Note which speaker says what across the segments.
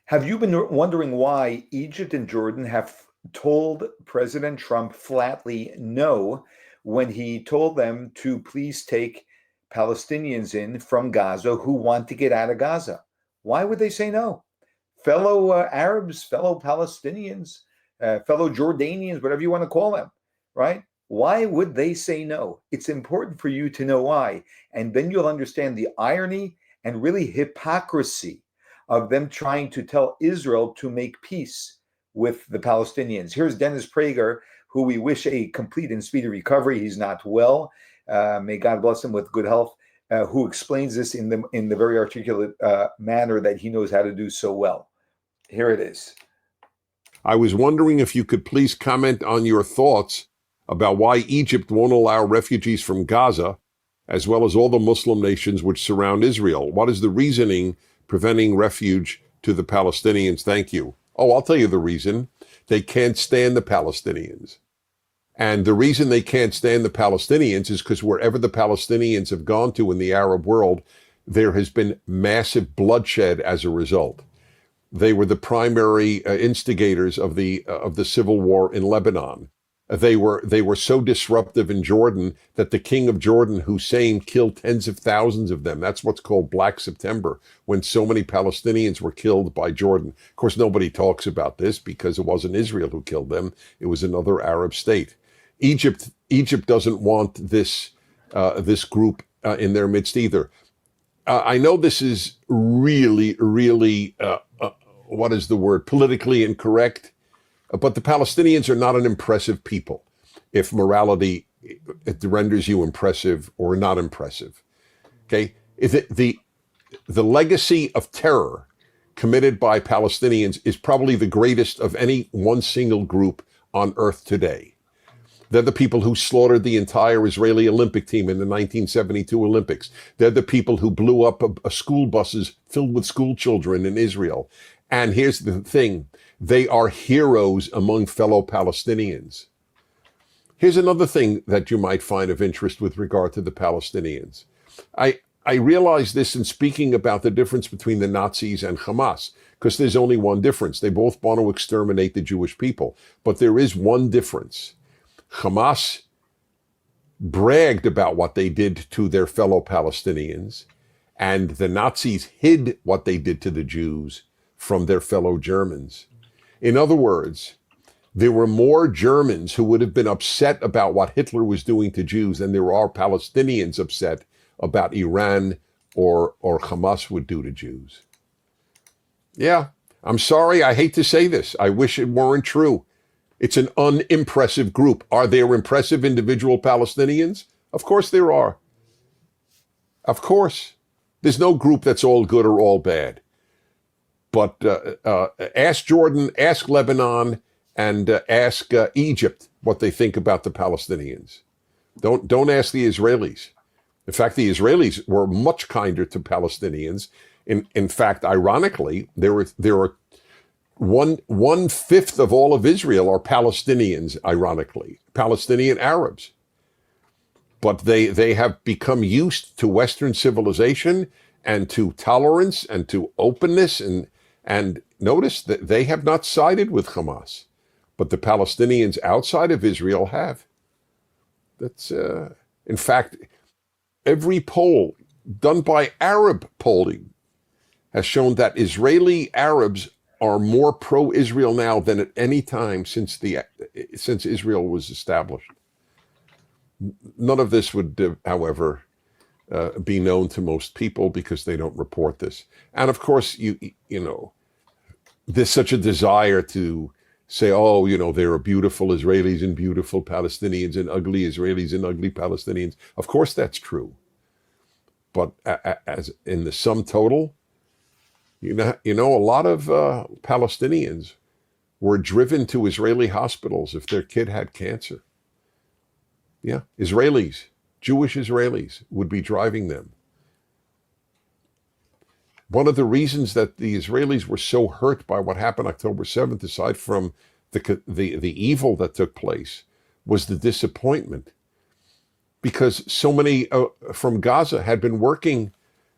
Speaker 1: Have you been wondering why Egypt and Jordan have told President Trump flatly no when he told them to please take Palestinians in from Gaza who want to get out of Gaza? Why would they say no? Fellow Arabs, fellow Palestinians, fellow Jordanians, whatever you want to call them, right? Why would they say no? It's important for you to know why. And then you'll understand the irony and really hypocrisy of them trying to tell Israel to make peace with the Palestinians. Here's Dennis Prager, who we wish a complete and speedy recovery. He's not well. May God bless him with good health. Who explains this in the very articulate manner that he knows how to do so well. Here it is.
Speaker 2: I was wondering if you could please comment on your thoughts about why Egypt won't allow refugees from Gaza, as well as all the Muslim nations which surround Israel. What is the reasoning preventing refuge to the Palestinians? Thank you. Oh, I'll tell you the reason. They can't stand the Palestinians. And the reason they can't stand the Palestinians is because wherever the Palestinians have gone to in the Arab world, there has been massive bloodshed as a result. They were the primary instigators of the civil war in Lebanon. They were so disruptive in Jordan that the king of Jordan, Hussein, killed tens of thousands of them. That's what's called Black September, when so many Palestinians were killed by Jordan. Of course, nobody talks about this because it wasn't Israel who killed them. It was another Arab state. Egypt doesn't want this group in their midst either. I know this is really, what is the word, politically incorrect, but the Palestinians are not an impressive people if morality it renders you impressive or not impressive. Okay, the legacy of terror committed by Palestinians is probably the greatest of any one single group on earth today. They're the people who slaughtered the entire Israeli Olympic team in the 1972 Olympics. They're the people who blew up school buses filled with school children in Israel. And here's the thing, they are heroes among fellow Palestinians. Here's another thing that you might find of interest with regard to the Palestinians. I realize this in speaking about the difference between the Nazis and Hamas, because there's only one difference. They both want to exterminate the Jewish people, but there is one difference. Hamas bragged about what they did to their fellow Palestinians, and the Nazis hid what they did to the Jews from their fellow Germans. In other words, there were more Germans who would have been upset about what Hitler was doing to Jews than there are Palestinians upset about Iran or Hamas would do to Jews. Yeah, I'm sorry, I hate to say this. I wish it weren't true. It's an unimpressive group. Are there impressive individual Palestinians? Of course there are. Of course. There's no group that's all good or all bad. But ask Jordan, ask Lebanon, and ask Egypt what they think about the Palestinians. Don't ask the Israelis. In fact, the Israelis were much kinder to Palestinians. In fact, ironically, there are one-fifth of all of Israel are Palestinians, ironically, Palestinian Arabs. But they have become used to Western civilization and to tolerance and to openness. And notice that they have not sided with Hamas, but the Palestinians outside of Israel have. That's, in fact, every poll done by Arab polling has shown that Israeli Arabs are more pro-Israel now than at any time since Israel was established. None of this would, however, be known to most people because they don't report this. And of course, you know, there's such a desire to say, oh, you know, there are beautiful Israelis and beautiful Palestinians and ugly Israelis and ugly Palestinians. Of course, that's true. But as in the sum total, you know, a lot of Palestinians were driven to Israeli hospitals if their kid had cancer. Yeah, Israelis, Jewish Israelis would be driving them. One of the reasons that the Israelis were so hurt by what happened October 7th, aside from the evil that took place, was the disappointment. Because so many from Gaza had been working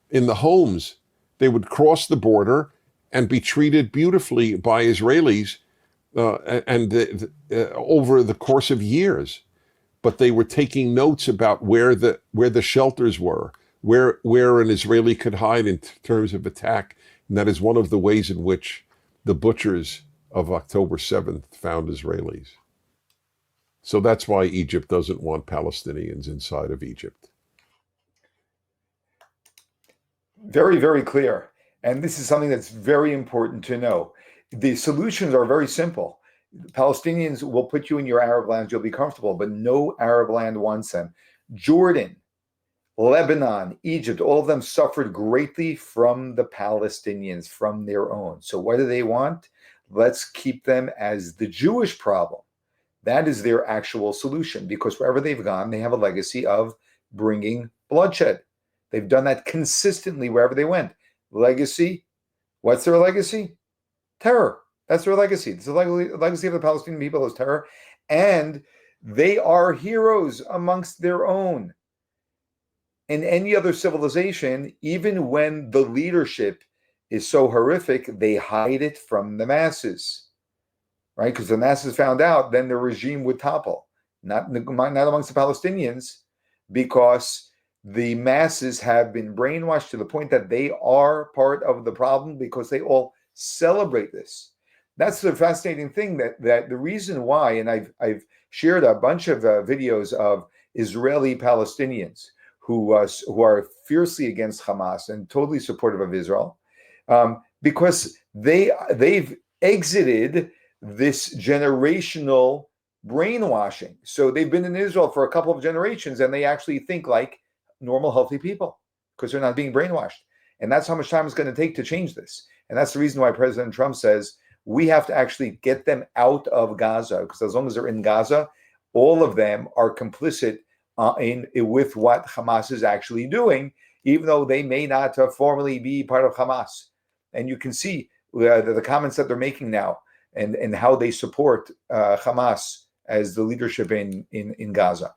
Speaker 2: in the homes. They would cross the border and be treated beautifully by Israelis over the course of years. But they were taking notes about where the shelters were, where an Israeli could hide in terms of attack. And that is one of the ways in which the butchers of October 7th found Israelis. So that's why Egypt doesn't want Palestinians inside of Egypt.
Speaker 1: Very, very clear. And this is something that's very important to know. The solutions are very simple. Palestinians will put you in your Arab lands, you'll be comfortable, but no Arab land wants them. Jordan, Lebanon, Egypt, all of them suffered greatly from the Palestinians, from their own. So what do they want? Let's keep them as the Jewish problem. That is their actual solution, because wherever they've gone, they have a legacy of bringing bloodshed. They've done that consistently wherever they went. Legacy, what's their legacy? Terror. That's their legacy. It's the legacy of the Palestinian people is terror. And they are heroes amongst their own. In any other civilization, even when the leadership is so horrific, they hide it from the masses, right? Because the masses found out, then the regime would topple. Not amongst the Palestinians, because the masses have been brainwashed to the point that they are part of the problem, because they all celebrate this. That's the fascinating thing, that the reason why, and I've shared a bunch of videos of Israeli Palestinians who are fiercely against Hamas and totally supportive of Israel, because they've exited this generational brainwashing. So they've been in Israel for a couple of generations, and they actually think like normal, healthy people, because they're not being brainwashed. And that's how much time it's going to take to change this. And that's the reason why President Trump says we have to actually get them out of Gaza, because as long as they're in Gaza, all of them are complicit with what Hamas is actually doing, even though they may not formally be part of Hamas. And you can see the comments that they're making now, and how they support Hamas as the leadership in Gaza.